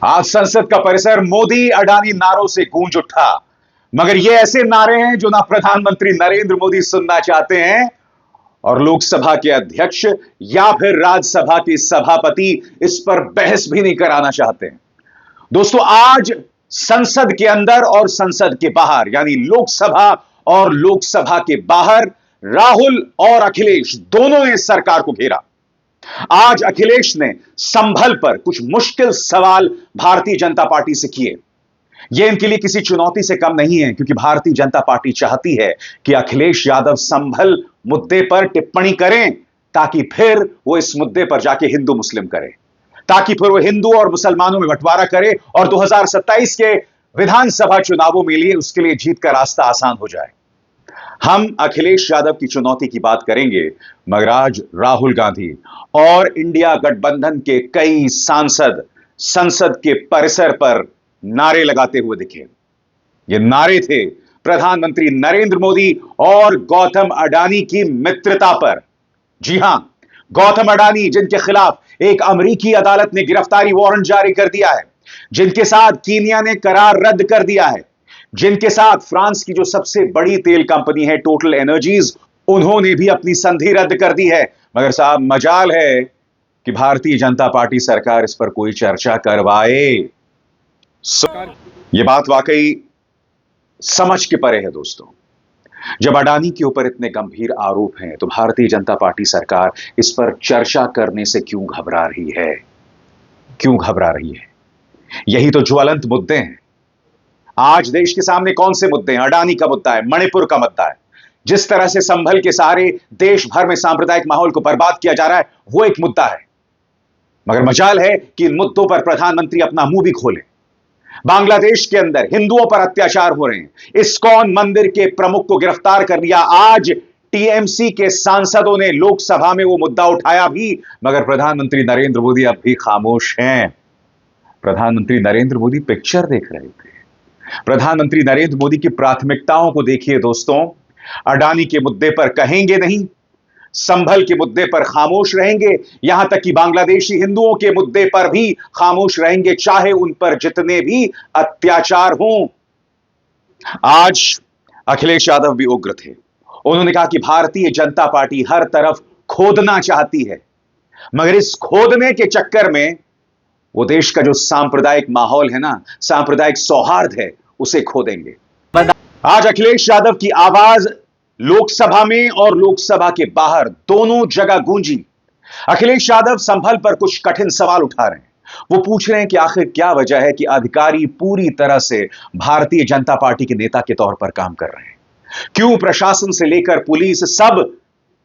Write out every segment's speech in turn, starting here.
आज संसद का परिसर मोदी अडानी नारों से गूंज उठा। मगर ये ऐसे नारे हैं जो ना प्रधानमंत्री नरेंद्र मोदी सुनना चाहते हैं और लोकसभा के अध्यक्ष या फिर राज्यसभा के सभापति इस पर बहस भी नहीं कराना चाहते हैं। दोस्तों, आज संसद के अंदर और संसद के बाहर, यानी लोकसभा और लोकसभा के बाहर, राहुल और अखिलेश दोनों ने सरकार को घेरा। आज अखिलेश ने संभल पर कुछ मुश्किल सवाल भारतीय जनता पार्टी से किए। यह इनके लिए किसी चुनौती से कम नहीं है, क्योंकि भारतीय जनता पार्टी चाहती है कि अखिलेश यादव संभल मुद्दे पर टिप्पणी करें, ताकि फिर वो इस मुद्दे पर जाके हिंदू मुस्लिम करे, ताकि फिर वो हिंदू और मुसलमानों में बंटवारा करे और 2027 के विधानसभा चुनावों में लिए उसके लिए जीत का रास्ता आसान हो जाए। हम अखिलेश यादव की चुनौती की बात करेंगे, मगर आज राहुल गांधी और इंडिया गठबंधन के कई सांसद संसद के परिसर पर नारे लगाते हुए दिखे। ये नारे थे प्रधानमंत्री नरेंद्र मोदी और गौतम अडानी की मित्रता पर। जी हां, गौतम अडानी, जिनके खिलाफ एक अमेरिकी अदालत ने गिरफ्तारी वारंट जारी कर दिया है, जिनके साथ कीनिया ने करार रद्द कर दिया है, जिनके साथ फ्रांस की जो सबसे बड़ी तेल कंपनी है टोटल एनर्जीज, उन्होंने भी अपनी संधि रद्द कर दी है। मगर साहब, मजाल है कि भारतीय जनता पार्टी सरकार इस पर कोई चर्चा करवाए। यह बात वाकई समझ के परे है दोस्तों। जब अडानी के ऊपर इतने गंभीर आरोप हैं, तो भारतीय जनता पार्टी सरकार इस पर चर्चा करने से क्यों घबरा रही है? क्यों घबरा रही है? यही तो ज्वलंत मुद्दे हैं। आज देश के सामने कौन से मुद्दे हैं? अडानी का मुद्दा है, मणिपुर का मुद्दा है, जिस तरह से संभल के सहारे देश भर में सांप्रदायिक माहौल को बर्बाद किया जा रहा है, वो एक मुद्दा है। मगर मजाल है कि इन मुद्दों पर प्रधानमंत्री अपना मुंह भी खोले। बांग्लादेश के अंदर हिंदुओं पर अत्याचार हो रहे हैं, इस्कॉन मंदिर के प्रमुख को गिरफ्तार कर लिया। आज टीएमसी के सांसदों ने लोकसभा में वो मुद्दा उठाया भी, मगर प्रधानमंत्री नरेंद्र मोदी अब भी खामोश हैं। प्रधानमंत्री नरेंद्र मोदी पिक्चर देख रहे थे। प्रधानमंत्री नरेंद्र मोदी की प्राथमिकताओं को देखिए दोस्तों। अडानी के मुद्दे पर कहेंगे नहीं, संभल के मुद्दे पर खामोश रहेंगे, यहां तक कि बांग्लादेशी हिंदुओं के मुद्दे पर भी खामोश रहेंगे, चाहे उन पर जितने भी अत्याचार हों। आज अखिलेश यादव भी उग्र थे। उन्होंने कहा कि भारतीय जनता पार्टी हर तरफ खोदना चाहती है, मगर इस खोदने के चक्कर में वो देश का जो सांप्रदायिक माहौल है ना, सांप्रदायिक सौहार्द है, उसे खो देंगे। आज अखिलेश यादव की आवाज लोकसभा में और लोकसभा के बाहर दोनों जगह गूंजी। अखिलेश यादव संभल पर कुछ कठिन सवाल उठा रहे हैं। वो पूछ रहे हैं कि आखिर क्या वजह है कि अधिकारी पूरी तरह से भारतीय जनता पार्टी के नेता के तौर पर काम कर रहे हैं? क्यों प्रशासन से लेकर पुलिस सब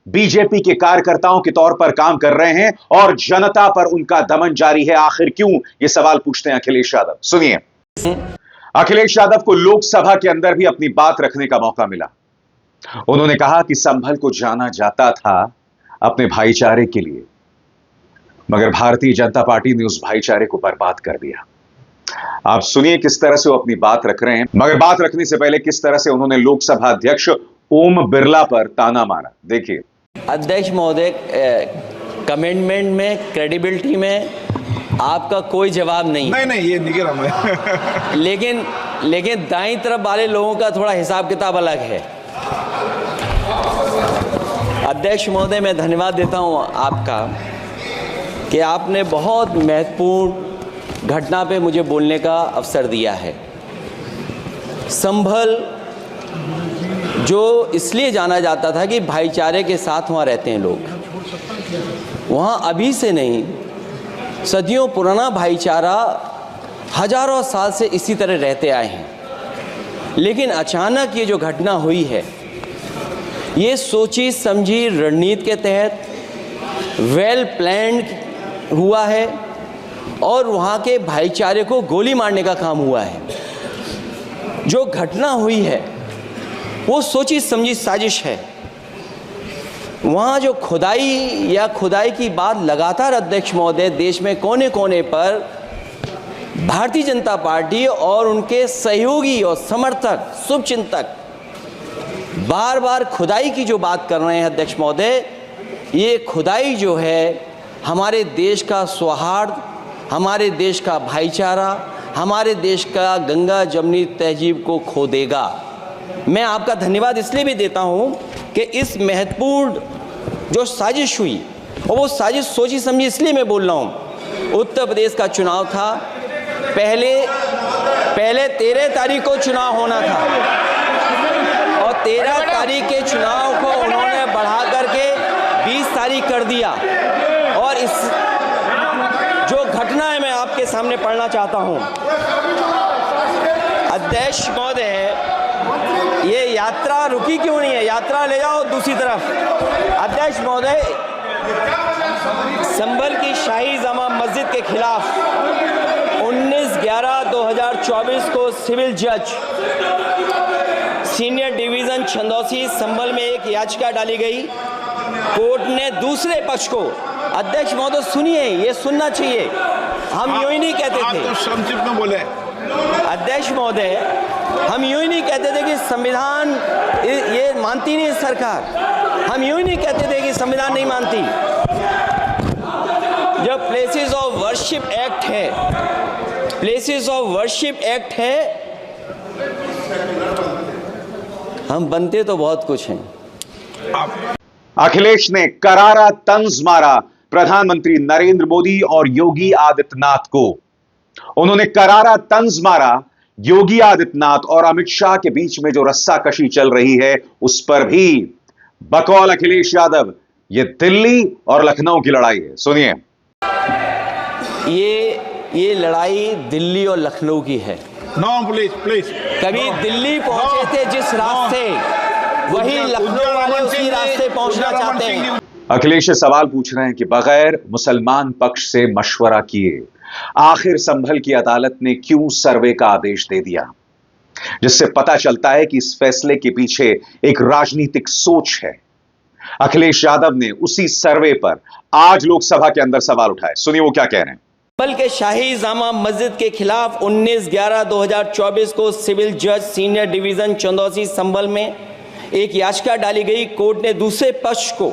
बीजेपी के कार्यकर्ताओं के तौर पर काम कर रहे हैं और जनता पर उनका दमन जारी है? आखिर क्यों? ये सवाल पूछते हैं अखिलेश यादव। सुनिए, अखिलेश यादव को लोकसभा के अंदर भी अपनी बात रखने का मौका मिला। उन्होंने कहा कि संभल को जाना जाता था अपने भाईचारे के लिए, मगर भारतीय जनता पार्टी ने उस भाईचारे को बर्बाद कर दिया। आप सुनिए किस तरह से वो अपनी बात रख रहे हैं। मगर बात रखने से पहले किस तरह से उन्होंने लोकसभा अध्यक्ष ओम बिरला पर ताना मारा, देखिए। अध्यक्ष महोदय, कमेंटमेंट में, क्रेडिबिलिटी में आपका कोई जवाब नहीं। नहीं, ये नहीं कह रहा मैं। लेकिन दाईं तरफ वाले लोगों का थोड़ा हिसाब किताब अलग है। अध्यक्ष महोदय, मैं धन्यवाद देता हूं आपका कि आपने बहुत महत्वपूर्ण घटना पे मुझे बोलने का अवसर दिया है। संभल जो इसलिए जाना जाता था कि भाईचारे के साथ वहाँ रहते हैं लोग, वहाँ अभी से नहीं, सदियों पुराना भाईचारा हजारों साल से इसी तरह रहते आए हैं। लेकिन अचानक ये जो घटना हुई है, ये सोची समझी रणनीति के तहत वेल प्लान्ड हुआ है और वहाँ के भाईचारे को गोली मारने का काम हुआ है। जो घटना हुई है वो सोची समझी साजिश है। वहाँ जो खुदाई की बात लगातार अध्यक्ष महोदय देश में कोने कोने पर भारतीय जनता पार्टी और उनके सहयोगी और समर्थक, शुभचिंतक बार बार खुदाई की जो बात कर रहे हैं अध्यक्ष महोदय, ये खुदाई जो है हमारे देश का सौहार्द हमारे देश का भाईचारा, हमारे देश का गंगा जमनी तहजीब को खो देगा। मैं आपका धन्यवाद इसलिए भी देता हूं कि इस महत्वपूर्ण जो साजिश हुई, और वो साजिश सोची समझी इसलिए मैं बोल रहा हूं। उत्तर प्रदेश का चुनाव था, पहले 13 तारीख को चुनाव होना था और 13 तारीख के चुनाव को उन्होंने बढ़ा करके 20 तारीख कर दिया। और इस जो घटना है मैं आपके सामने पढ़ना चाहता हूं। अध्यक्ष महोदय, ये यात्रा रुकी क्यों नहीं है? यात्रा ले जाओ दूसरी तरफ। अध्यक्ष महोदय, संभल की शाही जामा मस्जिद के खिलाफ 19/11/2024 को सिविल जज सीनियर डिवीजन छंदौसी संभल में एक याचिका डाली गई। कोर्ट ने दूसरे पक्ष को, अध्यक्ष महोदय सुनिए, ये सुनना चाहिए, हम यूं ही नहीं कहते थे। आप तो संक्षिप्त में बोले। अध्यक्ष महोदय, हम यूं ही नहीं कहते थे कि संविधान ये मानती नहीं सरकार। हम यूं ही नहीं कहते थे कि संविधान नहीं मानती। जब प्लेसेस ऑफ वर्शिप एक्ट है, प्लेसेस ऑफ वर्शिप एक्ट है, हम बनते तो बहुत कुछ हैं। अखिलेश ने करारा तंज मारा प्रधानमंत्री नरेंद्र मोदी और योगी आदित्यनाथ को। उन्होंने करारा तंज मारा योगी आदित्यनाथ और अमित शाह के बीच में जो रस्साकशी चल रही है उस पर भी। बकौल अखिलेश यादव, ये दिल्ली और लखनऊ की लड़ाई है। सुनिए। ये लड़ाई दिल्ली और लखनऊ की है। No please. कभी दिल्ली पहुंचे थे जिस रास्ते, वही लखनऊ वाले उसी रास्ते पहुंचना चाहते हैं। अखिलेश सवाल पूछ रहे हैं कि बगैर मुसलमान पक्ष से मशवरा किए आखिर संभल की अदालत ने क्यों सर्वे का आदेश दे दिया, जिससे पता चलता है कि इस फैसले के पीछे एक राजनीतिक सोच है। अखिलेश यादव ने उसी सर्वे पर आज लोकसभा के अंदर सवाल उठाए। सुनिए वो क्या कह रहे हैं। संभल के शाही जामा मस्जिद के खिलाफ 19/11/2024 को सिविल जज सीनियर डिवीजन चंदौसी संभल में एक याचिका डाली गई। कोर्ट ने दूसरे पक्ष को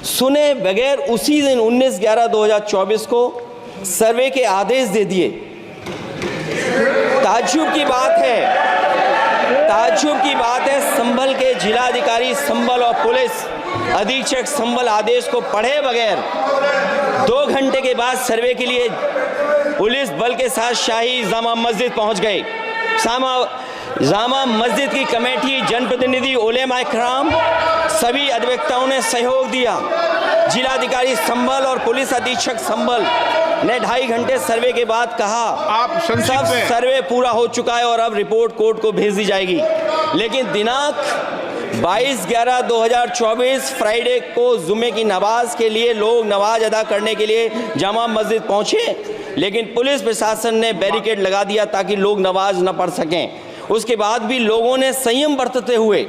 सुने बगैर उसी दिन 19/11/2024 को सर्वे के आदेश दे दिए। ताज्जुब की बात है संभल के जिलाधिकारी संभल और पुलिस अधीक्षक संभल आदेश को पढ़े बगैर 2 घंटे के बाद सर्वे के लिए पुलिस बल के साथ शाही जामा मस्जिद पहुंच गए। जामा मस्जिद की कमेटी, जनप्रतिनिधि, उलेमा इकराम, सभी अधिवक्ताओं ने सहयोग दिया। जिलाधिकारी संभल और पुलिस अधीक्षक संभल ने 2.5 घंटे सर्वे के बाद कहा सब सर्वे पूरा हो चुका है और अब रिपोर्ट कोर्ट को भेज दी जाएगी। लेकिन दिनांक 22/11/2024 फ्राइडे को जुम्मे की नमाज के लिए लोग नमाज अदा करने के लिए जामा मस्जिद पहुंचे, लेकिन पुलिस प्रशासन ने बैरिकेड लगा दिया ताकि लोग नमाज न पढ़ सकें। उसके बाद भी लोगों ने संयम बरतते हुए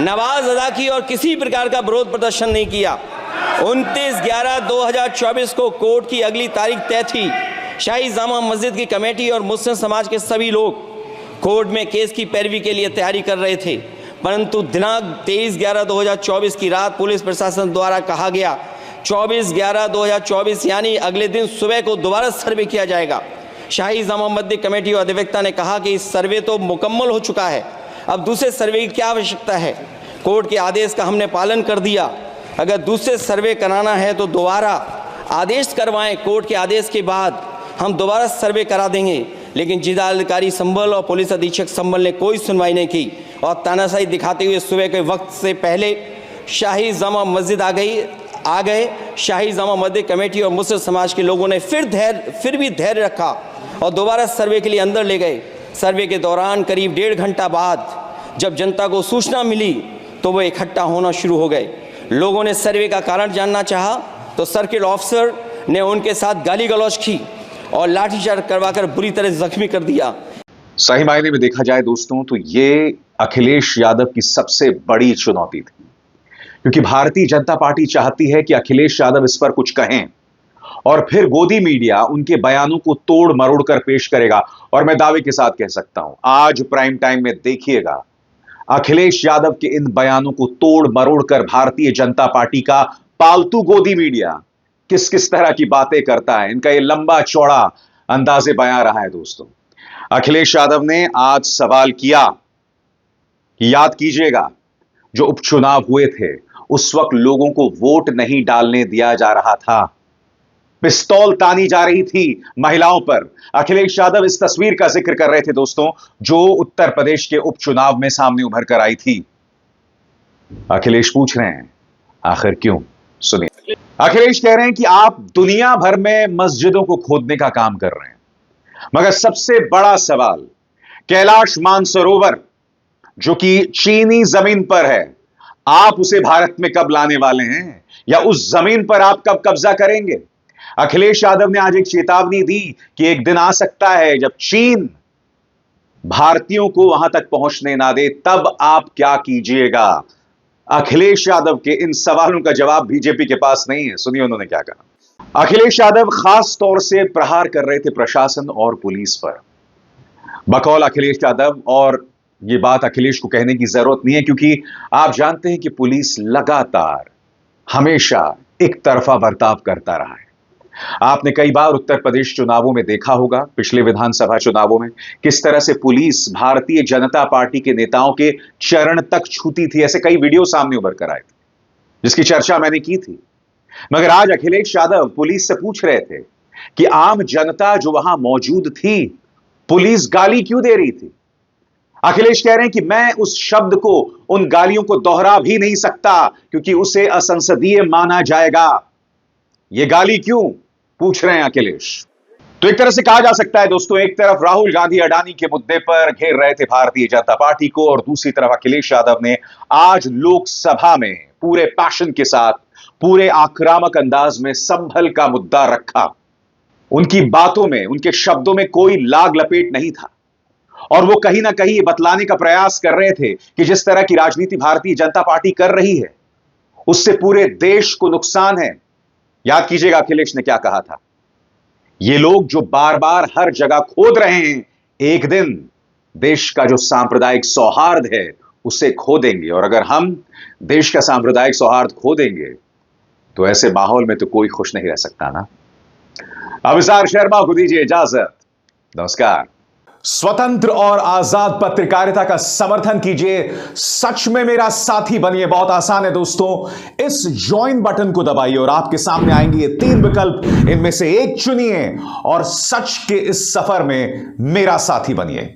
नमाज अदा की और किसी प्रकार का विरोध प्रदर्शन नहीं किया। 29/11/2024 को कोर्ट की अगली तारीख तय थी। शाही जामा मस्जिद की कमेटी और मुस्लिम समाज के सभी लोग कोर्ट में केस की पैरवी के लिए तैयारी कर रहे थे, परंतु दिनांक 23/11/2024 की रात पुलिस प्रशासन द्वारा कहा गया 24/11/2024 यानी अगले दिन सुबह को दोबारा सर्वे किया जाएगा। शाही जामा मस्जिद कमेटी और अधिवक्ता ने कहा कि इस सर्वे तो मुकम्मल हो चुका है, अब दूसरे सर्वे की क्या आवश्यकता है। कोर्ट के आदेश का हमने पालन कर दिया। अगर दूसरे सर्वे कराना है तो दोबारा आदेश करवाएं, कोर्ट के आदेश के बाद हम दोबारा सर्वे करा देंगे। लेकिन जिलाधिकारी संभल और पुलिस अधीक्षक संभल ने कोई सुनवाई नहीं की और तानाशाही दिखाते हुए सुबह के वक्त से पहले शाही जामा मस्जिद आ गए। शाही जामा मस्जिद कमेटी और मुस्लिम समाज के लोगों ने फिर भी धैर्य रखा और दोबारा सर्वे के लिए अंदर ले गए। सर्वे के दौरान करीब 1.5 घंटा बाद जब जनता को सूचना मिली तो वो इकट्ठा होना शुरू हो गए। लोगों ने सर्वे का कारण जानना चाहा तो सर्किल ऑफिसर ने उनके साथ गाली गलौज की और लाठीचार्ज करवाकर बुरी तरह जख्मी कर दिया। सही मायने में देखा जाए दोस्तों तो ये अखिलेश यादव की सबसे बड़ी चुनौती थी, क्योंकि भारतीय जनता पार्टी चाहती है कि अखिलेश यादव इस पर कुछ कहें और फिर गोदी मीडिया उनके बयानों को तोड़ मरोड़ कर पेश करेगा। और मैं दावे के साथ कह सकता हूं, आज प्राइम टाइम में देखिएगा अखिलेश यादव के इन बयानों को तोड़ मरोड़ कर भारतीय जनता पार्टी का पालतू गोदी मीडिया किस किस तरह की बातें करता है, इनका ये लंबा चौड़ा अंदाजे बयां रहा है दोस्तों। अखिलेश यादव ने आज सवाल किया कि याद कीजिएगा, जो उपचुनाव हुए थे उस वक्त लोगों को वोट नहीं डालने दिया जा रहा था, पिस्तौल तानी जा रही थी महिलाओं पर। अखिलेश यादव इस तस्वीर का जिक्र कर रहे थे दोस्तों, जो उत्तर प्रदेश के उपचुनाव में सामने उभर कर आई थी। अखिलेश पूछ रहे हैं, आखिर क्यों? सुनिए। अखिलेश कह रहे हैं कि आप दुनिया भर में मस्जिदों को खोदने का काम कर रहे हैं, मगर सबसे बड़ा सवाल कैलाश मानसरोवर जो कि चीनी जमीन पर है, आप उसे भारत में कब लाने वाले हैं, या उस जमीन पर आप कब कब्जा करेंगे? अखिलेश यादव ने आज एक चेतावनी दी कि एक दिन आ सकता है जब चीन भारतीयों को वहां तक पहुंचने ना दे, तब आप क्या कीजिएगा? अखिलेश यादव के इन सवालों का जवाब बीजेपी के पास नहीं है। सुनिए उन्होंने क्या कहा। अखिलेश यादव खास तौर से प्रहार कर रहे थे प्रशासन और पुलिस पर। बकौल अखिलेश यादव, और यह बात अखिलेश को कहने की जरूरत नहीं है क्योंकि आप जानते हैं कि पुलिस लगातार हमेशा एक तरफा बर्ताव करता रहा है। आपने कई बार उत्तर प्रदेश चुनावों में देखा होगा, पिछले विधानसभा चुनावों में किस तरह से पुलिस भारतीय जनता पार्टी के नेताओं के चरण तक छूती थी। ऐसे कई वीडियो सामने उभर कर आए थे जिसकी चर्चा मैंने की थी। मगर आज अखिलेश यादव पुलिस से पूछ रहे थे कि आम जनता जो वहां मौजूद थी, पुलिस गाली क्यों दे रही थी? अखिलेश कह रहे हैं कि मैं उस शब्द को, उन गालियों को दोहरा भी नहीं सकता क्योंकि उसे असंसदीय माना जाएगा। यह गाली क्यों, पूछ रहे हैं अखिलेश। तो एक तरह से कहा जा सकता है दोस्तों, एक तरफ राहुल गांधी अडानी के मुद्दे पर घेर रहे थे भारतीय जनता पार्टी को, और दूसरी तरफ अखिलेश यादव ने आज लोकसभा में पूरे पैशन के साथ, पूरे आक्रामक अंदाज में संभल का मुद्दा रखा। उनकी बातों में, उनके शब्दों में कोई लाग लपेट नहीं था, और वो कहीं ना कहीं बतलाने का प्रयास कर रहे थे कि जिस तरह की राजनीति भारतीय जनता पार्टी कर रही है उससे पूरे देश को नुकसान है। याद कीजिएगा अखिलेश ने क्या कहा था, ये लोग जो बार बार हर जगह खोद रहे हैं, एक दिन देश का जो सांप्रदायिक सौहार्द है उसे खो देंगे, और अगर हम देश का सांप्रदायिक सौहार्द खो देंगे तो ऐसे माहौल में तो कोई खुश नहीं रह सकता ना। अभिसार शर्मा को दीजिए इजाजत। नमस्कार। स्वतंत्र और आजाद पत्रकारिता का समर्थन कीजिए, सच में मेरा साथी बनिए। बहुत आसान है दोस्तों, इस ज्वाइन बटन को दबाइए और आपके सामने आएंगे ये 3 विकल्प, इनमें से एक चुनिए और सच के इस सफर में मेरा साथी बनिए।